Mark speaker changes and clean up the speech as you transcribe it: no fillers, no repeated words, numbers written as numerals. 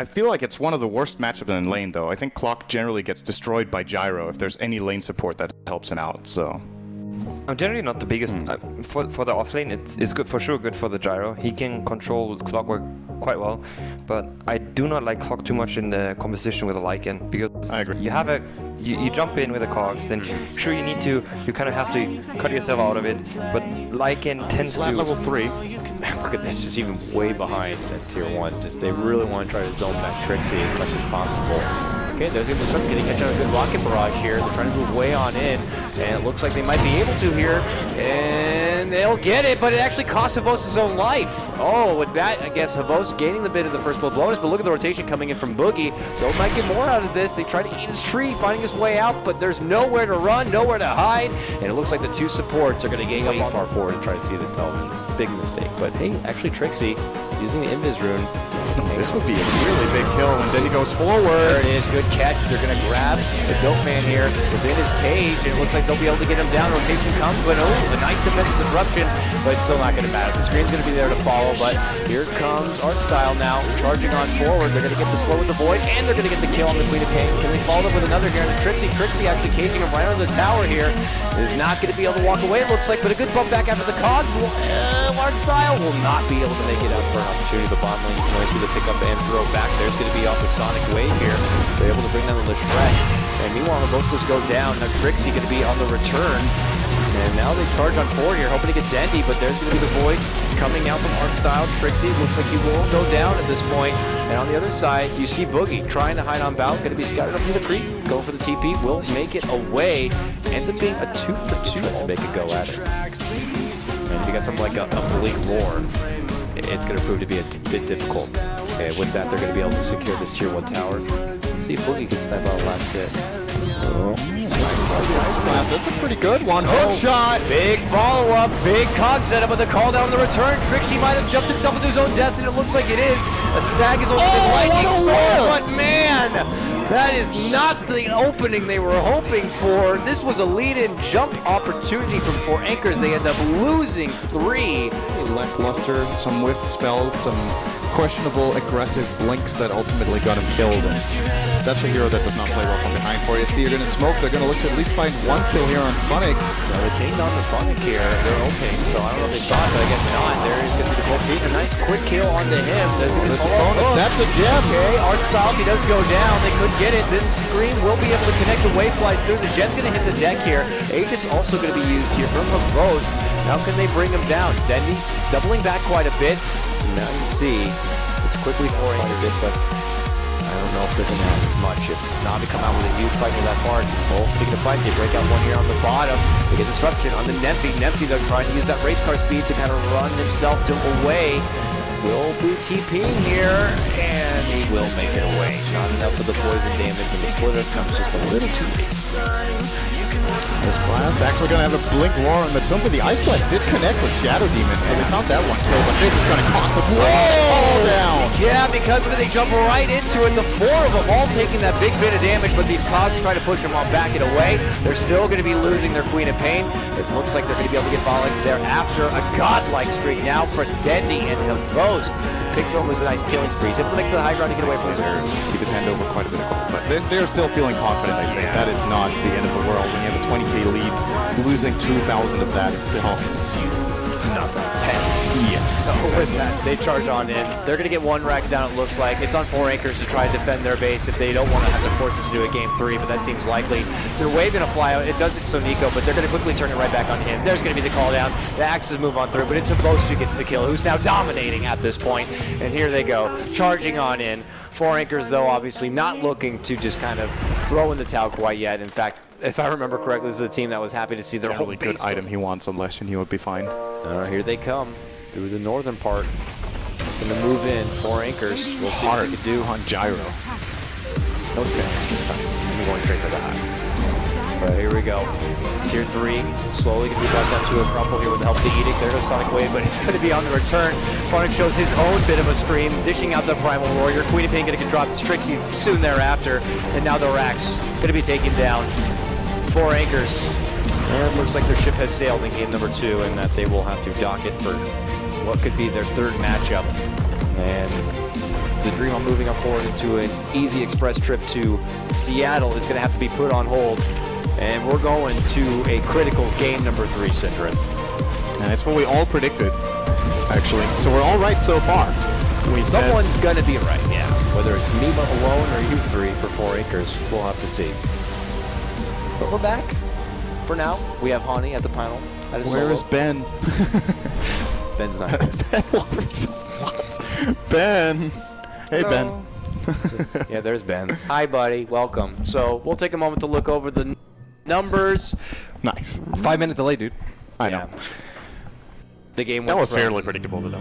Speaker 1: I feel like it's one of the worst matchups in lane, though. I think Clock generally gets destroyed by Gyro if there's any lane support that helps him out, so...
Speaker 2: I'm generally not the biggest. For the offlane, it's good, for sure good for the Gyro. He can control Clockwork quite well, but I do not like Clock too much in the composition with a Lycan, because
Speaker 1: I agree.
Speaker 2: You have you jump in with a Cogs, and sure you kind of have to cut yourself out of it, but Lycan tends to...
Speaker 1: level 3.
Speaker 3: Look at this, just even way behind at tier 1. Just they really want to try to zone that Trixie as much as possible. Okay, they're going to start getting a good rocket barrage here. They're trying to move way on in, and it looks like they might be able to here, and they'll get it, but it actually costs Havos his own life. Oh, with that, I guess Havos gaining the bit of the first blood bonus, but look at the rotation coming in from Boogie. Though might get more out of this. They try to eat his tree, finding his way out, but there's nowhere to run, nowhere to hide, and it looks like the two supports are going to gang up far forward to try to see this television. Big mistake, but hey, actually Trixie using the Invis rune.
Speaker 1: This would be a really big kill when Denny goes forward.
Speaker 3: There it is, good catch. They're going to grab the Goatman here within his cage, and it looks like they'll be able to get him down. Rotation comes, but oh, a nice defensive disruption, but it's still not going to matter. The screen's going to be there to follow, but here comes Artstyle now, charging on forward. They're going to get the slow with the Void, and they're going to get the kill on the Queen of Pain. Can they follow up with another here on the Trixie? Trixie actually caging him right under the tower here. Is not going to be able to walk away, it looks like, but a good bump back after the Cogs. Artstyle will not be able to make it up for an opportunity. The bottom lane, you can always see the pick up and throw back. There's going to be off the Sonic Wave here. They're able to bring down the Shrek. And meanwhile, the Boasters go down. Now Trixie going to be on the return. And now they charge on forward here, hoping to get Dendy, but there's going to be the Void coming out from Artstyle. Trixie looks like he will go down at this point. And on the other side, you see Boogie trying to hide on Bout, going to be scattered up through the creek, going for the TP, will make it away. Ends up being a 2-for-2 to make a go at it. And if you got something like a Blink Roar, it's going to prove to be a bit difficult. Okay, with that, they're going to be able to secure this tier 1 tower. Let's see if Boogie can snipe out last hit. Oh,
Speaker 1: That's a pretty good one. Hook shot.
Speaker 3: Big follow-up, big cog setup, but the call down on the return. Trixie might have jumped himself into his own death, and it looks like it is. A snag is over the lightning storm, but man, that is not the opening they were hoping for. This was a lead-in jump opportunity from 4ASC. They end up losing 3.
Speaker 1: Lackluster, some whiffed spells, some questionable aggressive blinks that ultimately got him killed. And that's a hero that does not play well from behind. 4ASC are going to smoke. They're going to look to at least find 1 kill here on Funnick.
Speaker 3: Well, they pinged on the Funnick here. They're opening, so I don't know if they saw it, but I guess not. There is going to be the full beat. A nice quick kill onto him.
Speaker 1: There's a bonus. That's a gem.
Speaker 3: Okay, Artstyle, he does go down. They could get it. This screen will be able to connect the wave flies through. The Jet's going to hit the deck here. Aegis also going to be used here from Havos. How can they bring him down? Dendy's doubling back quite a bit. Now you see it's quickly pouring a bit, but I don't know if they're going to have as much. If Navi come out with a huge fight to that part. Oh, speaking of fight, they break out one here on the bottom. They get disruption on the Nemphy. Nemphy, they're trying to use that race car speed to kind of run himself away. Will be TPing here, and he will make it away. Not enough for the poison damage, and the splitter comes just a little too late.
Speaker 1: This blast actually going to have a Blink Roar on the Tomb, but the Ice Blast did connect with Shadow Demon, so they found that one kill, but this is going to cost the all down.
Speaker 3: Yeah, because of it, they jump right into it. The 4 of them all taking that big bit of damage, but these Cogs try to push them all back it away. They're still going to be losing their Queen of Pain. It looks like they're going to be able to get Vollex there after a godlike streak now for Dendy and Havost. Pixel was a nice killing spree. He's able to make the high ground to get away from his earns.
Speaker 1: He could hand over quite a bit of gold, but they're still feeling confident, I think. That is not the end of the world. When you have a 20k lead, losing 2,000 of that is still
Speaker 3: nothing.
Speaker 1: Yes.
Speaker 3: So with that, they charge on in. They're going to get 1 racks down, it looks like. It's on 4ASC to try to defend their base if they don't want to have to force this into a game 3, but that seems likely. Their wave going to fly out. It does it so Nico, but they're going to quickly turn it right back on him. There's going to be the call down. The axes move on through, but it's Havost who gets the kill, who's now dominating at this point. And here they go, charging on in. 4ASC, though, obviously not looking to just kind of throw in the towel quite yet. In fact, if I remember correctly, this is a team that was happy to see their whole
Speaker 1: really good item he wants on Lesh, and he would be fine.
Speaker 3: Here they come through the northern part. Gonna move in. 4ASC. We'll see what they can do
Speaker 1: on Gyro.
Speaker 3: No stand this time. I'm going straight for the high. All right, here we go. Tier 3, slowly gonna be brought down to a crumple here with the help of the Edict. There's a Sonic Wave, but it's gonna be on the return. Funnick shows his own bit of a scream, dishing out the Primal Warrior. Queen of Pain gonna get dropped. Trixie soon thereafter, and now the Rax gonna be taken down. 4ASC. And it looks like their ship has sailed in game number 2, and that they will have to dock it for what could be their 3rd matchup. And the dream of moving up forward into an easy express trip to Seattle is going to have to be put on hold. And we're going to a critical game number 3, Syndrin.
Speaker 1: And it's what we all predicted, actually. So we're all right so far.
Speaker 3: Someone's going to be right, yeah. Whether it's me alone or you 3 for 4 acres, we'll have to see. But we're back. For now, we have Hani at the panel.
Speaker 1: Where is Ben?
Speaker 3: Ben's not here.
Speaker 1: Ben what? Ben! Hey,
Speaker 2: Hello.
Speaker 1: Ben.
Speaker 3: Yeah, there's Ben. Hi, buddy. Welcome. So we'll take a moment to look over the numbers.
Speaker 1: Nice.
Speaker 2: 5-minute delay, dude.
Speaker 1: I know.
Speaker 3: The game
Speaker 1: That
Speaker 3: went
Speaker 1: was
Speaker 3: from
Speaker 1: fairly predictable, though.